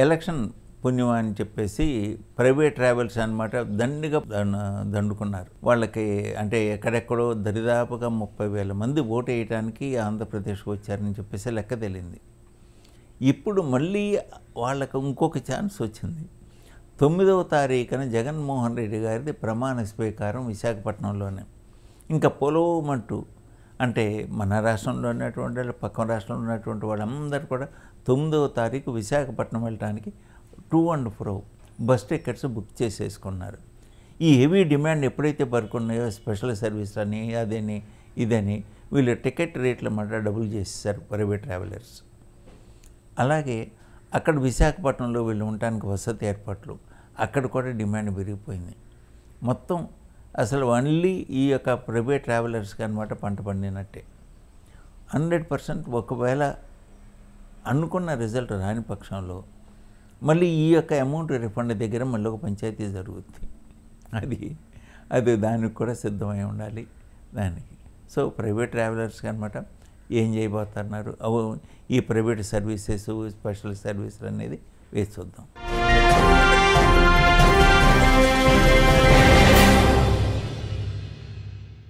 Election పుణ్యం అని చెప్పేసి ప్రైవేట్ ట్రావెల్స్ అనమాట దండిగా దండుకున్నారు. వాళ్ళకి అంటే ఎక్కడెక్కడో దరిదాపుగా 30,000 మంది ఓటు వేయడానికి ఆంధ్రప్రదేశ్కి వచ్చారని చెప్పేసి లెక్క తెలియంది. ఇప్పుడు మళ్ళీ వాళ్ళకు ఇంకొక ఛాన్స్ వచ్చింది. 9వ తారీఖున జగన్మోహన్ రెడ్డి గారిది ప్రమాణ స్వీకారం విశాఖపట్నంలోనే. ఇంకా పొలవమంటూ అంటే మన రాష్ట్రంలో ఉన్నటువంటి వాళ్ళు, పక్కన రాష్ట్రంలో ఉన్నటువంటి వాళ్ళందరూ కూడా 9వ తారీఖు విశాఖపట్నం వెళ్ళడానికి 2 and 4 బస్ టికెట్స్ బుక్ చేసేసుకున్నారు. ఈ హెవీ డిమాండ్ ఎప్పుడైతే పడుకున్నాయో స్పెషల్ సర్వీస్ అని అదని ఇదని వీళ్ళు టికెట్ రేట్లు మాట డబుల్ చేసేసారు ప్రైవేట్ ట్రావెలర్స్. అలాగే అక్కడ విశాఖపట్నంలో వీళ్ళు ఉండటానికి వసతి ఏర్పాట్లు అక్కడ కూడా డిమాండ్ పెరిగిపోయింది. మొత్తం అసలు ఓన్లీ ఈ యొక్క ప్రైవేట్ ట్రావెలర్స్కి అనమాట పంట పండినట్టే. 100% ఒకవేళ అనుకున్న రిజల్ట్ రాని పక్షంలో మళ్ళీ ఈ యొక్క అమౌంట్ రిఫండ్ దగ్గర మళ్ళీ ఒక పంచాయతీ జరుగుతుంది. అది దానికి కూడా సిద్ధమై ఉండాలి దానికి. సో ప్రైవేట్ ట్రావెలర్స్కి అనమాట ఏం చేయబోతున్నారు ఈ ప్రైవేట్ సర్వీసెస్ స్పెషల్ సర్వీసులు అనేది వేసి చూద్దాం.